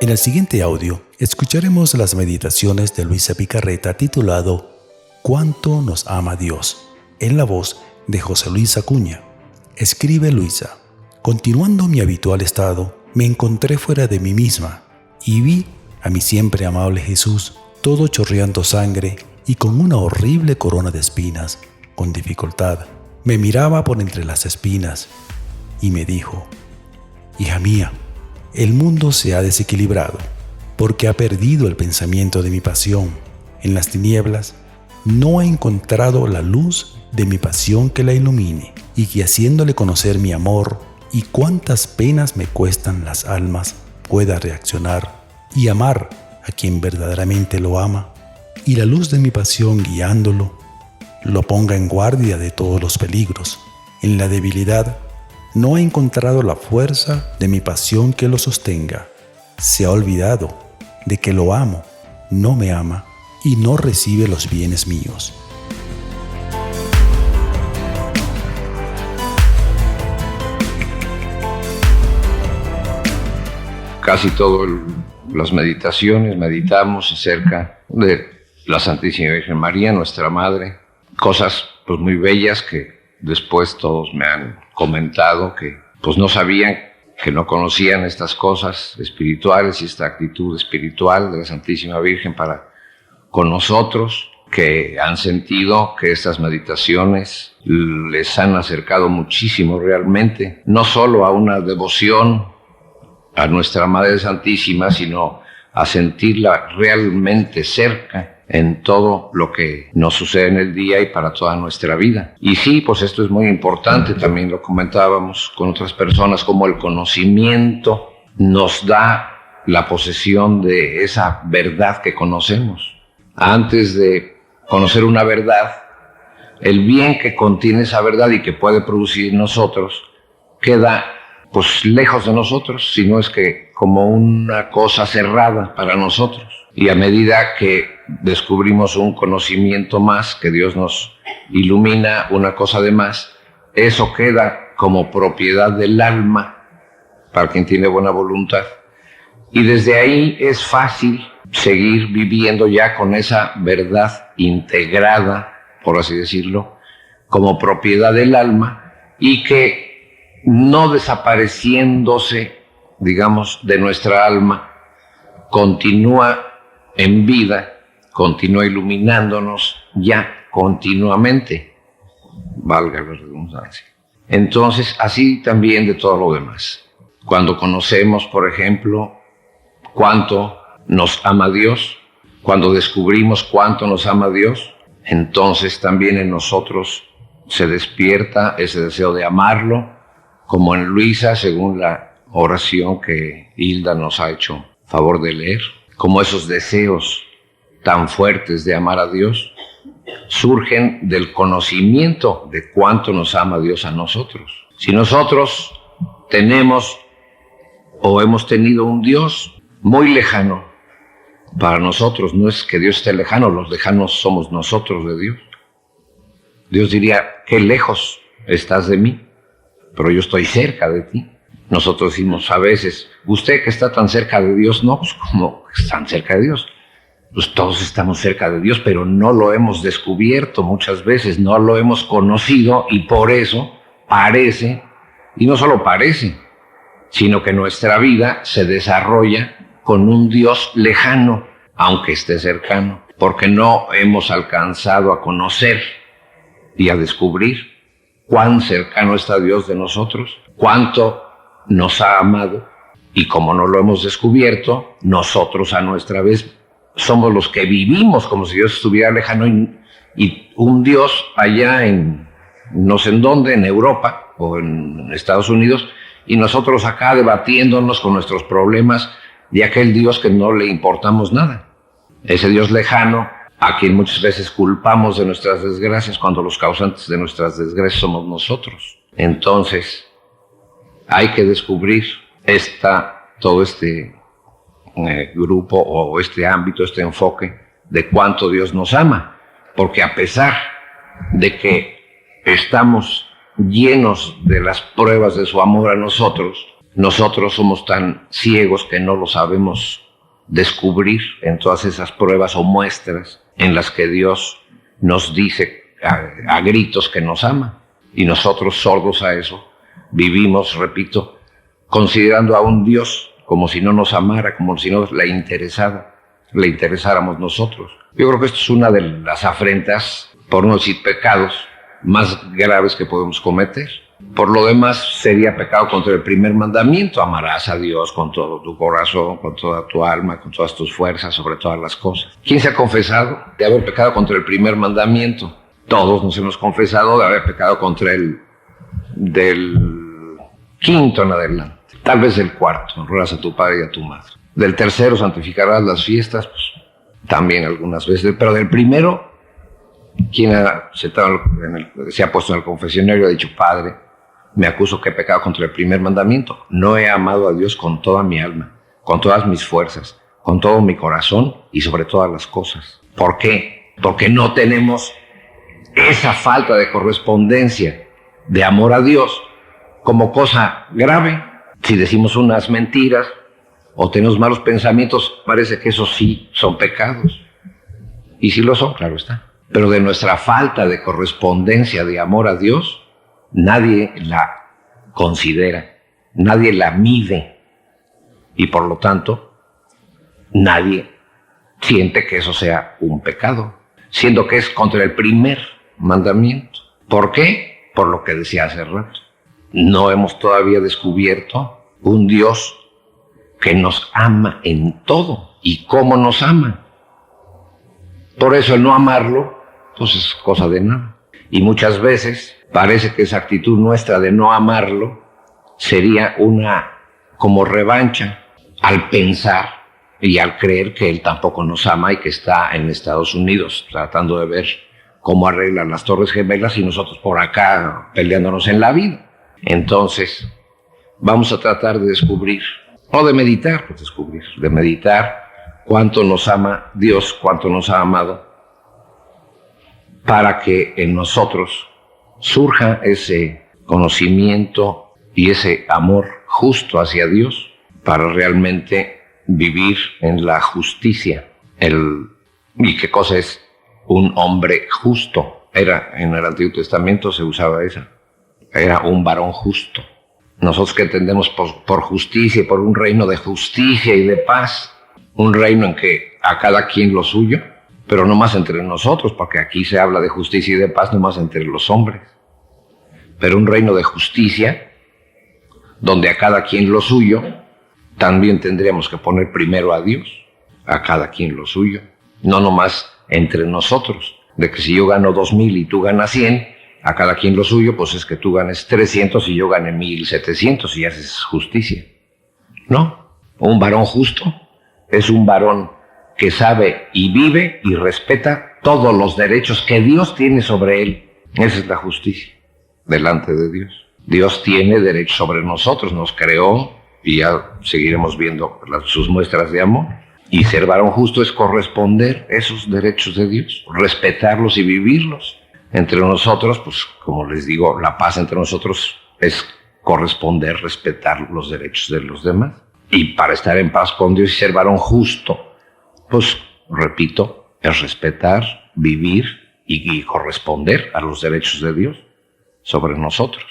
En el siguiente audio escucharemos las meditaciones de Luisa Picarreta titulado ¿Cuánto nos ama Dios?, en la voz de José Luis Acuña. Escribe Luisa: continuando mi habitual estado, me encontré fuera de mí misma y vi a mi siempre amable Jesús, todo chorreando sangre y con una horrible corona de espinas. Con dificultad me miraba por entre las espinas y me dijo: hija mía, el mundo se ha desequilibrado porque ha perdido el pensamiento de mi pasión. En las tinieblas no ha encontrado la luz de mi pasión que la ilumine y que, haciéndole conocer mi amor y cuántas penas me cuestan las almas, pueda reaccionar y amar a quien verdaderamente lo ama, y la luz de mi pasión guiándolo, lo ponga en guardia de todos los peligros. En la debilidad no ha encontrado la fuerza de mi pasión que lo sostenga. Se ha olvidado de que lo amo, no me ama y no recibe los bienes míos. Casi todas las meditaciones meditamos acerca de la Santísima Virgen María, nuestra Madre. Cosas pues muy bellas que después todos me han comentado que pues no sabían, que no conocían estas cosas espirituales y esta actitud espiritual de la Santísima Virgen para con nosotros, que han sentido que estas meditaciones les han acercado muchísimo realmente, no solo a una devoción a nuestra Madre Santísima, sino a sentirla realmente cerca en todo lo que nos sucede en el día y para toda nuestra vida. Y sí, pues esto es muy importante, también lo comentábamos con otras personas, como el conocimiento nos da la posesión de esa verdad que conocemos. Antes de conocer una verdad, el bien que contiene esa verdad y que puede producir en nosotros queda pues lejos de nosotros, si no es que como una cosa cerrada para nosotros. Y a medida que descubrimos un conocimiento más, que Dios nos ilumina una cosa de más, eso queda como propiedad del alma para quien tiene buena voluntad. Y desde ahí es fácil seguir viviendo ya con esa verdad integrada, por así decirlo, como propiedad del alma, y que no desapareciéndose, digamos, de nuestra alma, continúa en vida, continúa iluminándonos ya continuamente, valga la redundancia. Entonces, así también de todo lo demás. Cuando conocemos, por ejemplo, cuánto nos ama Dios, cuando descubrimos cuánto nos ama Dios, entonces también en nosotros se despierta ese deseo de amarlo, como en Luisa, según la oración que Hilda nos ha hecho favor de leer. Como esos deseos tan fuertes de amar a Dios surgen del conocimiento de cuánto nos ama Dios a nosotros. Si nosotros tenemos o hemos tenido un Dios muy lejano, para nosotros no es que Dios esté lejano, los lejanos somos nosotros de Dios. Dios diría: qué lejos estás de mí, pero yo estoy cerca de ti. Nosotros decimos a veces: usted que está tan cerca de Dios. No, pues ¿cómo están cerca de Dios? Pues todos estamos cerca de Dios, pero no lo hemos descubierto muchas veces, no lo hemos conocido, y por eso parece, y no solo parece, sino que nuestra vida se desarrolla con un Dios lejano, aunque esté cercano, porque no hemos alcanzado a conocer y a descubrir cuán cercano está Dios de nosotros, cuánto nos ha amado, y como no lo hemos descubierto, nosotros a nuestra vez somos los que vivimos como si Dios estuviera lejano, y un Dios allá en no sé en dónde, en Europa o en Estados Unidos, y nosotros acá debatiéndonos con nuestros problemas de aquel Dios que no le importamos nada. Ese Dios lejano a quien muchas veces culpamos de nuestras desgracias, cuando los causantes de nuestras desgracias somos nosotros. Entonces, hay que descubrir todo este grupo o este ámbito, este enfoque de cuánto Dios nos ama, porque a pesar de que estamos llenos de las pruebas de su amor a nosotros, nosotros somos tan ciegos que no lo sabemos descubrir en todas esas pruebas o muestras en las que Dios nos dice a gritos que nos ama. Y nosotros, sordos a eso, vivimos, repito, considerando a un Dios como si no nos amara, como si no le interesáramos nosotros. Yo creo que esto es una de las afrentas, por no decir pecados, más graves que podemos cometer. Por lo demás, sería pecado contra el primer mandamiento: amarás a Dios con todo tu corazón, con toda tu alma, con todas tus fuerzas, sobre todas las cosas. ¿Quién se ha confesado de haber pecado contra el primer mandamiento? Todos nos hemos confesado de haber pecado contra el del quinto en adelante. Tal vez del cuarto: honrarás a tu padre y a tu madre. Del tercero: santificarás las fiestas, pues también algunas veces. Pero del primero, quien se ha puesto en el confesionario ha dicho: Padre, me acuso que he pecado contra el primer mandamiento. No he amado a Dios con toda mi alma, con todas mis fuerzas, con todo mi corazón y sobre todas las cosas. ¿Por qué? Porque no tenemos esa falta de correspondencia de amor a Dios como cosa grave. Si decimos unas mentiras o tenemos malos pensamientos, parece que esos sí son pecados. Y sí lo son, claro está. Pero de nuestra falta de correspondencia de amor a Dios, nadie la considera, nadie la mide, y por lo tanto, nadie siente que eso sea un pecado, siendo que es contra el primer mandamiento. ¿Por qué? Por lo que decía hace rato. No hemos todavía descubierto un Dios que nos ama en todo. ¿Y cómo nos ama? Por eso el no amarlo, pues es cosa de nada. Y muchas veces parece que esa actitud nuestra de no amarlo sería una como revancha al pensar y al creer que él tampoco nos ama y que está en Estados Unidos tratando de ver cómo arreglan las Torres Gemelas y nosotros por acá peleándonos en la vida. Entonces, vamos a tratar de descubrir, o de meditar, pues de meditar cuánto nos ama Dios, cuánto nos ha amado, para que en nosotros surja ese conocimiento y ese amor justo hacia Dios para realmente vivir en la justicia. ¿Y qué cosa es un hombre justo? En el Antiguo Testamento se usaba esa. Era un varón justo. Nosotros que entendemos por justicia, por un reino de justicia y de paz, un reino en que a cada quien lo suyo, pero no más entre nosotros, porque aquí se habla de justicia y de paz no más entre los hombres. Pero un reino de justicia, donde a cada quien lo suyo, también tendríamos que poner primero a Dios, a cada quien lo suyo, no nomás entre nosotros, de que si yo gano 2,000 y tú ganas 100, a cada quien lo suyo, pues es que tú ganes 300 y yo gane 1,700 y haces justicia. No, un varón justo es un varón que sabe y vive y respeta todos los derechos que Dios tiene sobre él. Esa es la justicia delante de Dios. Dios tiene derecho sobre nosotros, nos creó y ya seguiremos viendo sus muestras de amor. Y ser varón justo es corresponder esos derechos de Dios, respetarlos y vivirlos. Entre nosotros, pues como les digo, la paz entre nosotros es corresponder, respetar los derechos de los demás. Y para estar en paz con Dios y ser varón justo, pues repito, es respetar, vivir y corresponder a los derechos de Dios sobre nosotros.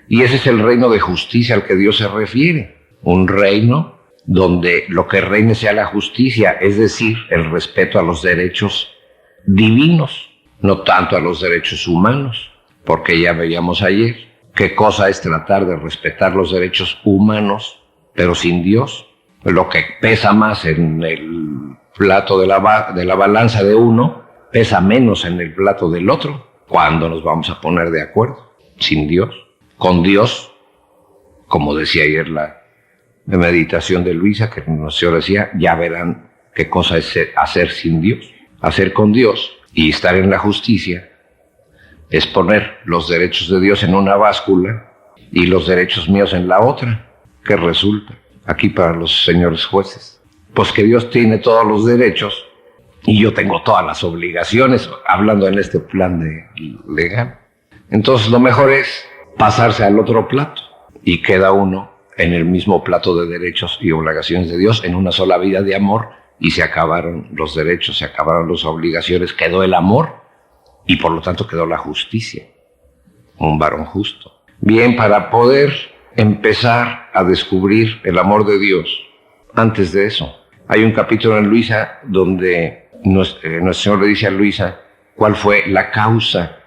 Y ese es el reino de justicia al que Dios se refiere. Un reino donde lo que reine sea la justicia, es decir, el respeto a los derechos divinos, no tanto a los derechos humanos, porque ya veíamos ayer qué cosa es tratar de respetar los derechos humanos, pero sin Dios. Lo que pesa más en el plato de la balanza de uno, pesa menos en el plato del otro. ¿Cuándo nos vamos a poner de acuerdo? Sin Dios. Con Dios, como decía ayer la meditación de Luisa, que el Señor decía, ya verán qué cosa es hacer sin Dios. Hacer con Dios y estar en la justicia es poner los derechos de Dios en una báscula y los derechos míos en la otra. ¿Qué resulta? Aquí para los señores jueces, pues que Dios tiene todos los derechos y yo tengo todas las obligaciones, hablando en este plan legal. Entonces lo mejor es pasarse al otro plato y queda uno en el mismo plato de derechos y obligaciones de Dios, en una sola vida de amor, y se acabaron los derechos, se acabaron las obligaciones, quedó el amor y por lo tanto quedó la justicia. Un varón justo. Bien, para poder empezar a descubrir el amor de Dios, antes de eso, hay un capítulo en Luisa donde nuestro Señor le dice a Luisa cuál fue la causa,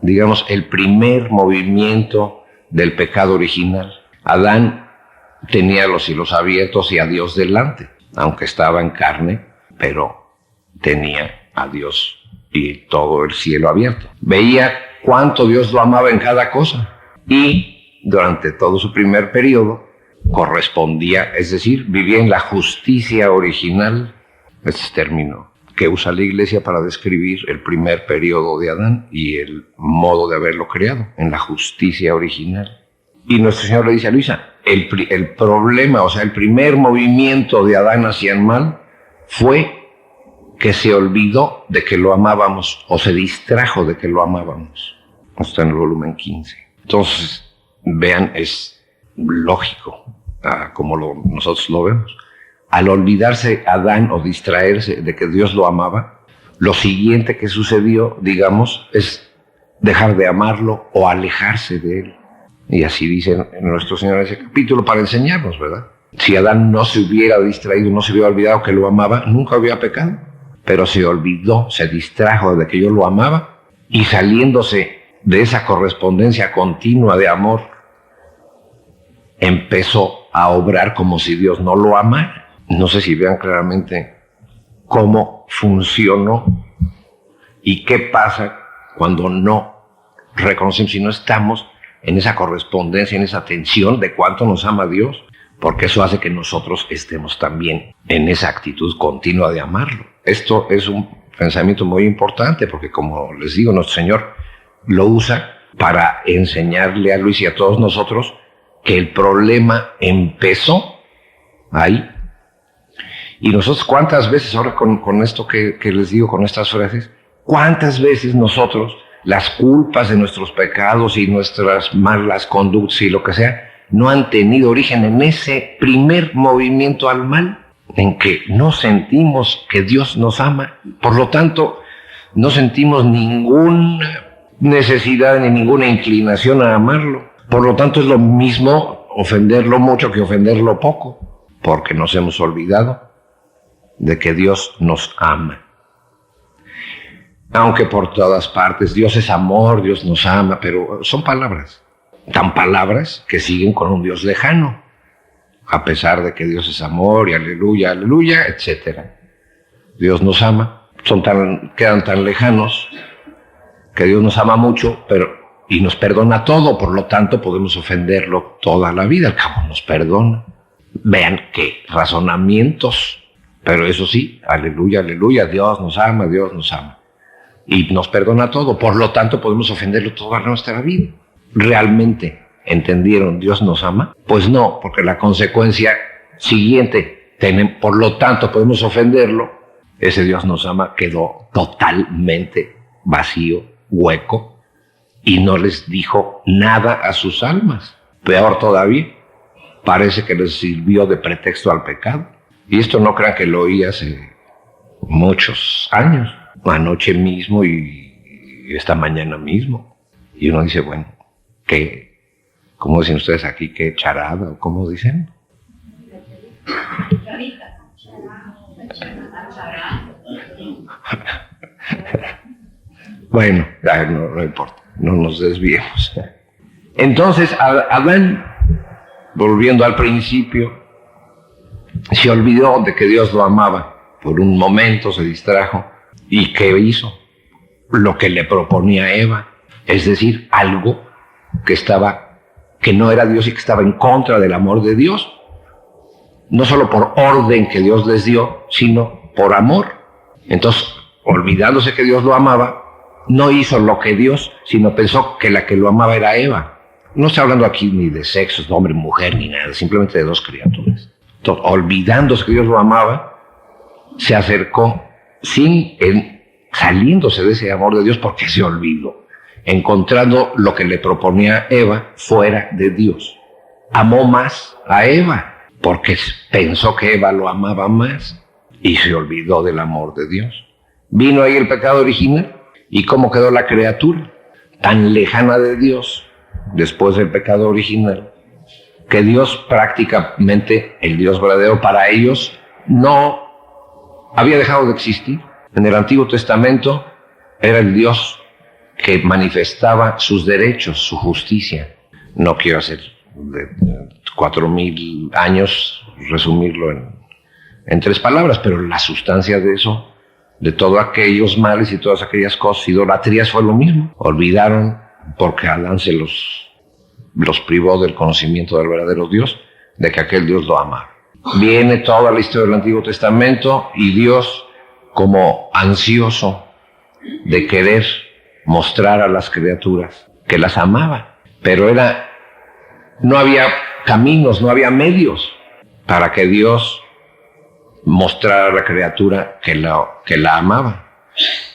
digamos, el primer movimiento del pecado original. Adán tenía los cielos abiertos y a Dios delante, aunque estaba en carne, pero tenía a Dios y todo el cielo abierto. Veía cuánto Dios lo amaba en cada cosa y durante todo su primer periodo correspondía, es decir, vivía en la justicia original, ese término que usa la Iglesia para describir el primer periodo de Adán y el modo de haberlo creado, en la justicia original. Y nuestro Señor le dice a Luisa, el problema, o sea, el primer movimiento de Adán hacia el mal fue que se olvidó de que lo amábamos, o se distrajo de que lo amábamos. Está en el volumen 15. Entonces, vean, es lógico, como nosotros lo vemos. Al olvidarse Adán o distraerse de que Dios lo amaba, lo siguiente que sucedió, digamos, es dejar de amarlo o alejarse de él. Y así dice nuestro Señor en ese capítulo para enseñarnos, ¿verdad? Si Adán no se hubiera distraído, no se hubiera olvidado que lo amaba, nunca había pecado. Pero se olvidó, se distrajo de que yo lo amaba y saliéndose de esa correspondencia continua de amor, empezó a obrar como si Dios no lo amara. No sé si vean claramente cómo funcionó y qué pasa cuando no reconocemos, si no estamos en esa correspondencia, en esa tensión de cuánto nos ama Dios, porque eso hace que nosotros estemos también en esa actitud continua de amarlo. Esto es un pensamiento muy importante porque, como les digo, nuestro Señor lo usa para enseñarle a Luis y a todos nosotros que el problema empezó ahí. Y nosotros, ¿cuántas veces, ahora con esto que les digo, con estas frases, cuántas veces nosotros las culpas de nuestros pecados y nuestras malas conductas y lo que sea, no han tenido origen en ese primer movimiento al mal, en que no sentimos que Dios nos ama, por lo tanto, no sentimos ninguna necesidad ni ninguna inclinación a amarlo. Por lo tanto, es lo mismo ofenderlo mucho que ofenderlo poco, porque nos hemos olvidado de que Dios nos ama. Aunque por todas partes, Dios es amor, Dios nos ama, pero son palabras, tan palabras que siguen con un Dios lejano, a pesar de que Dios es amor y aleluya, aleluya, etc. Dios nos ama, quedan tan lejanos que Dios nos ama mucho, y nos perdona todo, por lo tanto podemos ofenderlo toda la vida, al cabo nos perdona. Vean qué razonamientos, pero eso sí, aleluya, aleluya, Dios nos ama, Dios nos ama. Y nos perdona todo, por lo tanto podemos ofenderlo toda nuestra vida. ¿Realmente entendieron Dios nos ama? Pues no, porque la consecuencia siguiente, por lo tanto podemos ofenderlo, ese Dios nos ama quedó totalmente vacío, hueco, y no les dijo nada a sus almas. Peor todavía, parece que les sirvió de pretexto al pecado. Y esto no crean que lo oí hace muchos años, anoche mismo y esta mañana mismo. Y uno dice, bueno, ¿qué? ¿Cómo dicen ustedes aquí? ¿Qué charada? ¿O cómo dicen? Bueno, no importa, no nos desviemos. Entonces, Adán, volviendo al principio, se olvidó de que Dios lo amaba. Por un momento se distrajo. ¿Y qué hizo? Lo que le proponía Eva, es decir, algo que no era Dios y que estaba en contra del amor de Dios. No solo por orden que Dios les dio, sino por amor. Entonces, olvidándose que Dios lo amaba, no hizo lo que Dios, sino pensó que la que lo amaba era Eva. No estoy hablando aquí ni de sexos, de hombre, mujer, ni nada, simplemente de dos criaturas. Entonces, olvidándose que Dios lo amaba, se acercó saliéndose de ese amor de Dios porque se olvidó, encontrando lo que le proponía Eva fuera de Dios. amó más a Eva, porque pensó que Eva lo amaba más y se olvidó del amor de Dios. Vino ahí el pecado original. ¿Y cómo quedó la criatura? Tan lejana de Dios después del pecado original, que Dios prácticamente, el Dios verdadero para ellos, no había dejado de existir. En el Antiguo Testamento era el Dios que manifestaba sus derechos, su justicia. No quiero hacer de 4,000 años resumirlo en 3 palabras, pero la sustancia de eso, de todos aquellos males y todas aquellas cosas, idolatrías, fue lo mismo. Olvidaron porque Adán se los privó del conocimiento del verdadero Dios, de que aquel Dios lo amaba. Viene toda la historia del Antiguo Testamento y Dios, como ansioso de querer mostrar a las criaturas que las amaba, pero no había caminos, no había medios para que Dios mostrara a la criatura que la amaba.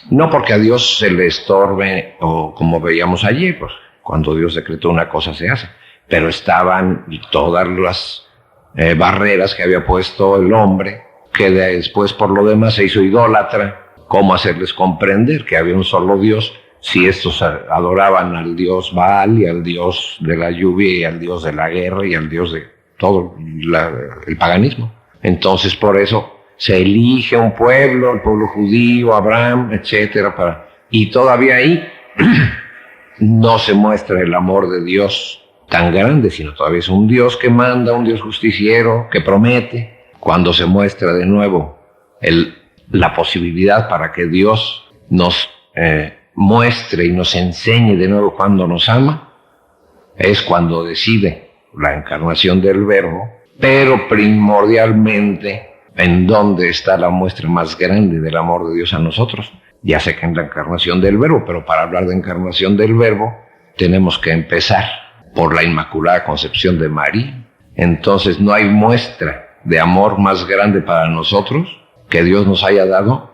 No porque a Dios se le estorbe, o como veíamos ayer, pues cuando Dios decretó una cosa se hace, pero estaban todas las barreras que había puesto el hombre, que después por lo demás se hizo idólatra. ¿Cómo hacerles comprender que había un solo Dios si estos adoraban al Dios Baal y al Dios de la lluvia y al Dios de la guerra y al Dios de todo el paganismo? Entonces por eso se elige un pueblo, el pueblo judío, Abraham, etcétera, y todavía ahí no se muestra el amor de Dios tan grande, sino todavía es un Dios que manda, un Dios justiciero, que promete. Cuando se muestra de nuevo la posibilidad para que Dios nos muestre y nos enseñe de nuevo cuando nos ama, es cuando decide la encarnación del Verbo, pero primordialmente, ¿en dónde está la muestra más grande del amor de Dios a nosotros? Ya sé que en la encarnación del Verbo, pero para hablar de encarnación del Verbo tenemos que empezar por la Inmaculada Concepción de María. Entonces no hay muestra de amor más grande para nosotros que Dios nos haya dado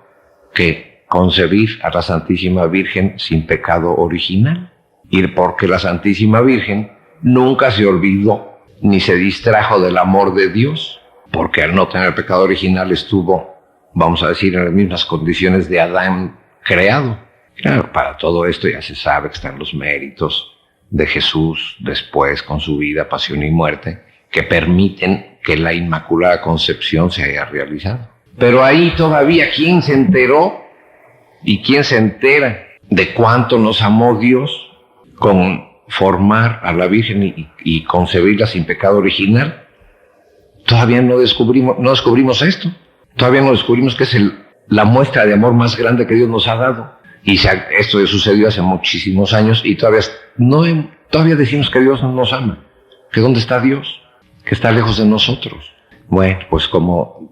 que concebir a la Santísima Virgen sin pecado original. Y porque la Santísima Virgen nunca se olvidó ni se distrajo del amor de Dios, porque al no tener pecado original estuvo, vamos a decir, en las mismas condiciones de Adán creado. Claro, para todo esto ya se sabe que están los méritos de Jesús después con su vida, pasión y muerte, que permiten que la Inmaculada Concepción se haya realizado. Pero ahí todavía, ¿quién se enteró y quién se entera de cuánto nos amó Dios con formar a la Virgen y concebirla sin pecado original? Todavía no descubrimos esto. Todavía no descubrimos que es la muestra de amor más grande que Dios nos ha dado. Y esto ya sucedió hace muchísimos años y todavía decimos que Dios no nos ama. ¿Que dónde está Dios? Que está lejos de nosotros. Bueno, pues como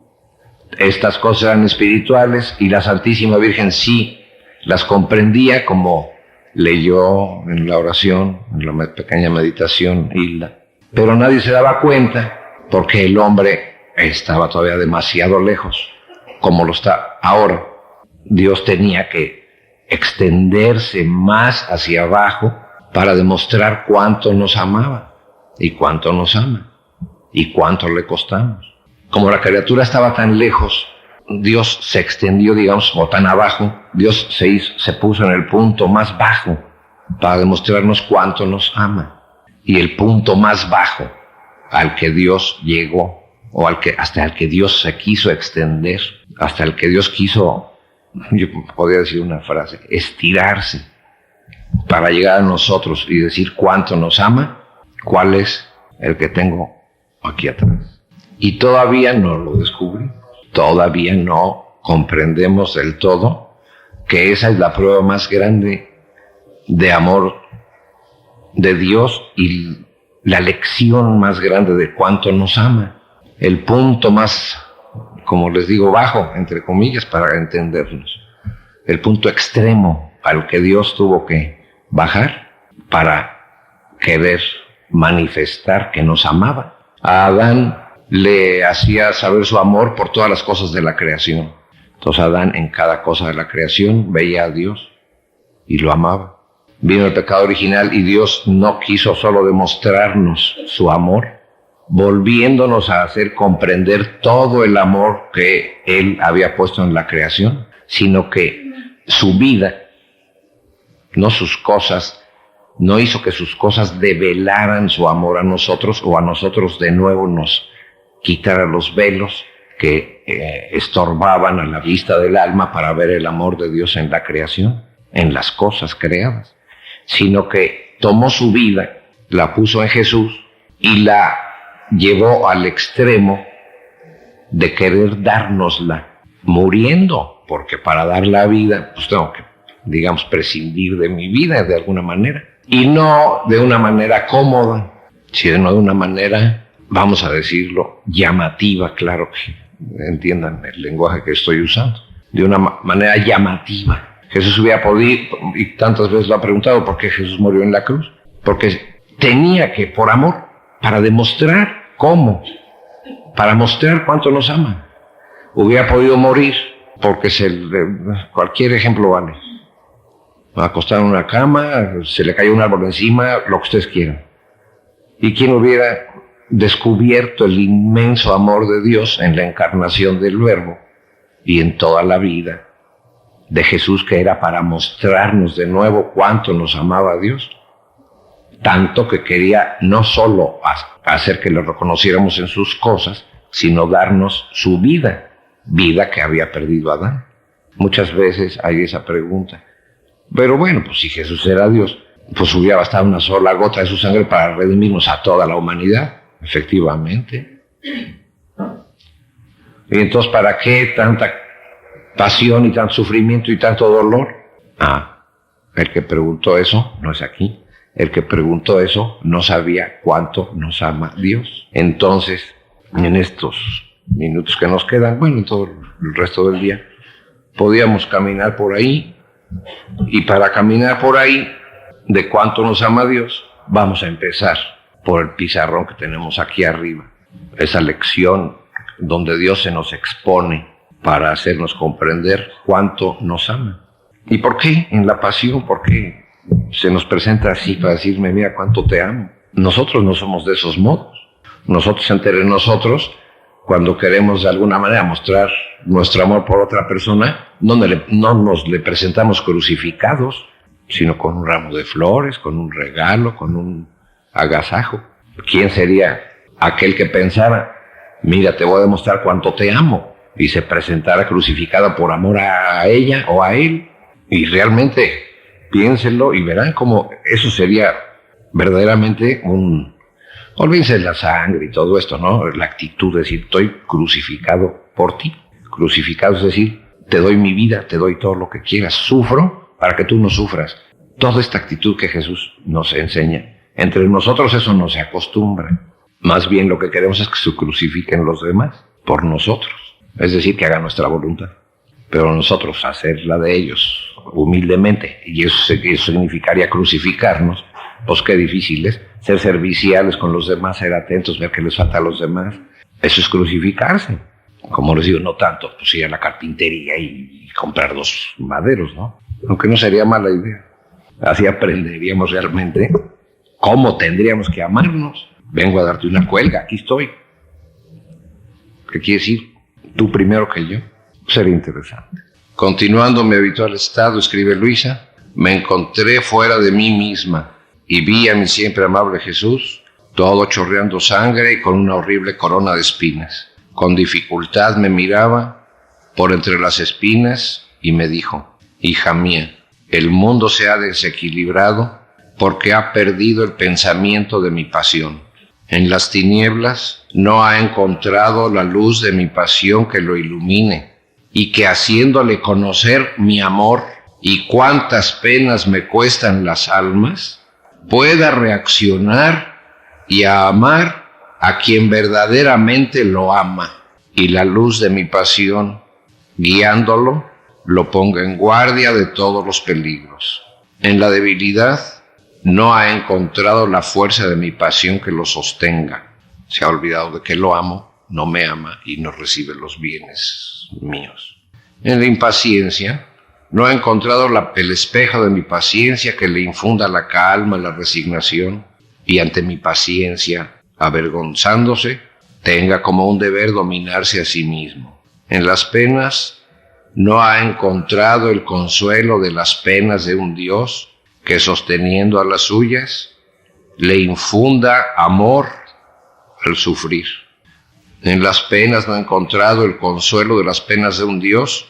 estas cosas eran espirituales y la Santísima Virgen sí las comprendía, como leyó en la oración, en la pequeña meditación Hilda, pero nadie se daba cuenta porque el hombre estaba todavía demasiado lejos, como lo está ahora. Dios tenía que extenderse más hacia abajo para demostrar cuánto nos amaba y cuánto nos ama y cuánto le costamos. Como la criatura estaba tan lejos, Dios se extendió, digamos, o tan abajo, Dios se puso en el punto más bajo para demostrarnos cuánto nos ama. Y el punto más bajo al que Dios llegó, o hasta el que Dios se quiso extender, hasta el que Dios quiso, yo podría decir una frase, estirarse para llegar a nosotros y decir cuánto nos ama. ¿Cuál es? El que tengo aquí atrás. Y todavía no lo descubrimos, todavía no comprendemos del todo que esa es la prueba más grande de amor de Dios y la lección más grande de cuánto nos ama. El punto más, como les digo, bajo, entre comillas, para entendernos. El punto extremo al que Dios tuvo que bajar para querer manifestar que nos amaba. A Adán le hacía saber su amor por todas las cosas de la creación. Entonces Adán en cada cosa de la creación veía a Dios y lo amaba. Vino el pecado original y Dios no quiso solo demostrarnos su amor, volviéndonos a hacer comprender todo el amor que Él había puesto en la creación, sino que su vida, no sus cosas, no hizo que sus cosas develaran su amor a nosotros o a nosotros de nuevo nos quitara los velos que estorbaban a la vista del alma para ver el amor de Dios en la creación, en las cosas creadas, sino que tomó su vida, la puso en Jesús y la llevó al extremo de querer dárnosla muriendo, porque para dar la vida, pues tengo que, digamos, prescindir de mi vida de alguna manera, y no de una manera cómoda, sino de una manera, vamos a decirlo, llamativa, claro que entiendan el lenguaje que estoy usando, de una manera llamativa. Jesús hubiera podido, y tantas veces lo ha preguntado, ¿por qué Jesús murió en la cruz? Porque tenía que, por amor, para demostrar cómo, para mostrar cuánto nos ama. Hubiera podido morir, porque cualquier ejemplo vale. Acostado en una cama, se le cayó un árbol encima, lo que ustedes quieran. ¿Y quién hubiera descubierto el inmenso amor de Dios en la encarnación del Verbo y en toda la vida de Jesús, que era para mostrarnos de nuevo cuánto nos amaba Dios? Tanto que quería no solo hacer que lo reconociéramos en sus cosas, sino darnos su vida que había perdido Adán. Muchas veces hay esa pregunta. Pero bueno, pues si Jesús era Dios, pues hubiera bastado una sola gota de su sangre para redimirnos a toda la humanidad, efectivamente. Y entonces, ¿para qué tanta pasión y tanto sufrimiento y tanto dolor? El que preguntó eso no es aquí. El que preguntó eso no sabía cuánto nos ama Dios. Entonces, en estos minutos que nos quedan, bueno, en todo el resto del día, podíamos caminar por ahí, y para caminar por ahí de cuánto nos ama Dios, vamos a empezar por el pizarrón que tenemos aquí arriba, esa lección donde Dios se nos expone para hacernos comprender cuánto nos ama. ¿Y por qué? En la pasión, ¿por qué se nos presenta así para decirme, mira cuánto te amo? Nosotros no somos de esos modos. Nosotros entre nosotros, cuando queremos de alguna manera mostrar nuestro amor por otra persona, no nos le presentamos crucificados, sino con un ramo de flores, con un regalo, con un agasajo. ¿Quién sería aquel que pensara, mira, te voy a demostrar cuánto te amo, y se presentara crucificada por amor a ella o a él? Y realmente, piénsenlo y verán cómo eso sería verdaderamente olvídense de la sangre y todo esto, ¿no? La actitud de decir, estoy crucificado por ti. Crucificado es decir, te doy mi vida, te doy todo lo que quieras, sufro para que tú no sufras. Toda esta actitud que Jesús nos enseña. Entre nosotros eso no se acostumbra. Más bien lo que queremos es que se crucifiquen los demás por nosotros. Es decir, que hagan nuestra voluntad. Pero nosotros hacer la de ellos humildemente, y eso significaría crucificarnos, pues qué difícil es. Ser serviciales con los demás, ser atentos, ver qué les falta a los demás. Eso es crucificarse. Como les digo, no tanto, pues ir a la carpintería y comprar 2 maderos, ¿no? Aunque no sería mala idea. Así aprenderíamos realmente cómo tendríamos que amarnos. Vengo a darte una cuelga, aquí estoy. ¿Qué quiere decir? Tú primero que yo. Sería interesante. Continuando mi habitual estado, escribe Luisa, me encontré fuera de mí misma y vi a mi siempre amable Jesús, todo chorreando sangre y con una horrible corona de espinas. Con dificultad me miraba por entre las espinas y me dijo, hija mía, el mundo se ha desequilibrado porque ha perdido el pensamiento de mi pasión. En las tinieblas no ha encontrado la luz de mi pasión que lo ilumine y que haciéndole conocer mi amor y cuántas penas me cuestan las almas, pueda reaccionar y a amar a quien verdaderamente lo ama, y la luz de mi pasión, guiándolo, lo ponga en guardia de todos los peligros. En la debilidad no ha encontrado la fuerza de mi pasión que lo sostenga. Se ha olvidado de que lo amo, no me ama y no recibe los bienes míos. En la impaciencia no ha encontrado el espejo de mi paciencia que le infunda la calma, la resignación, y ante mi paciencia avergonzándose, tenga como un deber dominarse a sí mismo. En las penas no ha encontrado el consuelo de las penas de un Dios que, sosteniendo a las suyas, le infunda amor al sufrir. En las penas no ha encontrado el consuelo de las penas de un Dios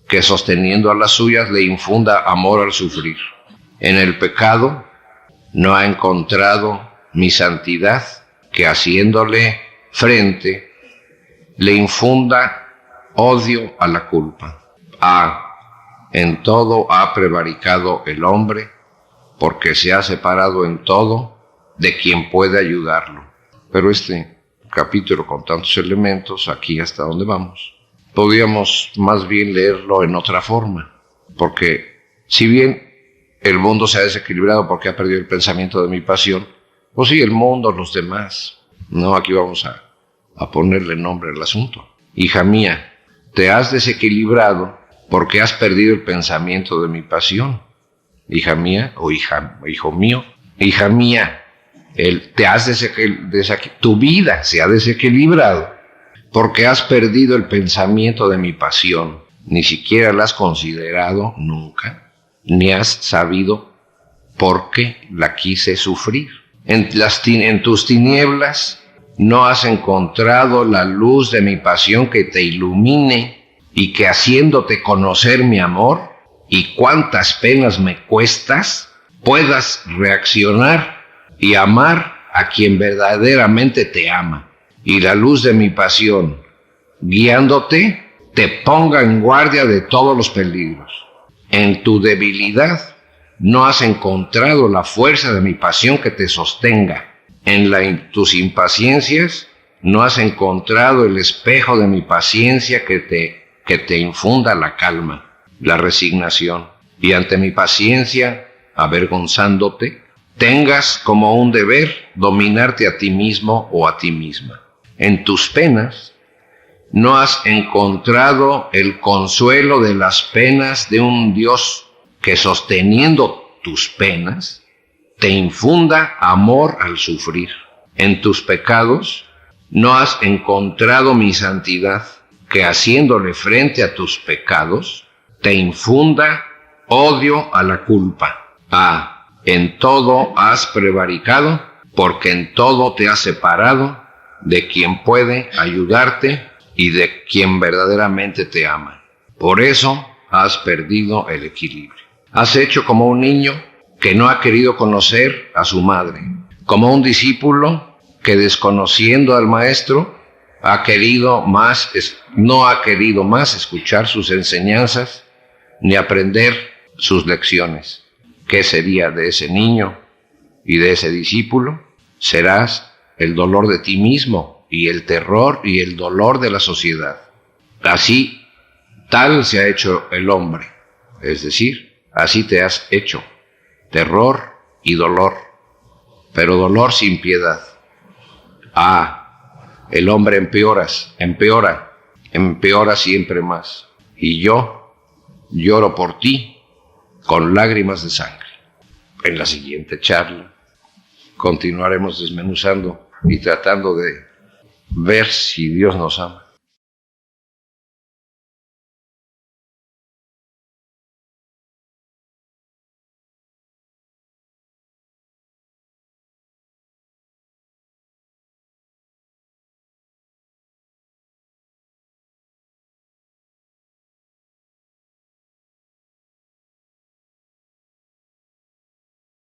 que, sosteniendo a las suyas, le infunda amor al sufrir. En el pecado no ha encontrado mi santidad, que haciéndole frente, le infunda odio a la culpa. En todo ha prevaricado el hombre, porque se ha separado en todo de quien puede ayudarlo. Pero este capítulo, con tantos elementos, aquí hasta donde vamos, podríamos más bien leerlo en otra forma, porque si bien el mundo se ha desequilibrado porque ha perdido el pensamiento de mi pasión, pues sí, el mundo, los demás. No, aquí vamos a ponerle nombre al asunto. Hija mía, te has desequilibrado porque has perdido el pensamiento de mi pasión. Hija mía, o hijo mío, hija mía, tu vida se ha desequilibrado porque has perdido el pensamiento de mi pasión. Ni siquiera la has considerado nunca, ni has sabido por qué la quise sufrir. En tus tinieblas no has encontrado la luz de mi pasión que te ilumine y que, haciéndote conocer mi amor y cuántas penas me cuestas, puedas reaccionar y amar a quien verdaderamente te ama. Y la luz de mi pasión, guiándote, te ponga en guardia de todos los peligros. En tu debilidad no has encontrado la fuerza de mi pasión que te sostenga. En tus impaciencias no has encontrado el espejo de mi paciencia que te infunda la calma, la resignación. Y ante mi paciencia, avergonzándote, tengas como un deber dominarte a ti mismo o a ti misma. En tus penas no has encontrado el consuelo de las penas de un Dios que, sosteniendo tus penas, te infunda amor al sufrir. En tus pecados no has encontrado mi santidad, que, haciéndole frente a tus pecados, te infunda odio a la culpa. En todo has prevaricado, porque en todo te has separado de quien puede ayudarte y de quien verdaderamente te ama. Por eso has perdido el equilibrio. Has hecho como un niño que no ha querido conocer a su madre, como un discípulo que, desconociendo al maestro, no ha querido más escuchar sus enseñanzas ni aprender sus lecciones. ¿Qué sería de ese niño y de ese discípulo? Serás el dolor de ti mismo y el terror y el dolor de la sociedad. Así, tal se ha hecho el hombre, es decir, así te has hecho, terror y dolor, pero dolor sin piedad. El hombre empeora siempre más, y yo lloro por ti con lágrimas de sangre. En la siguiente charla continuaremos desmenuzando y tratando de ver si Dios nos ama.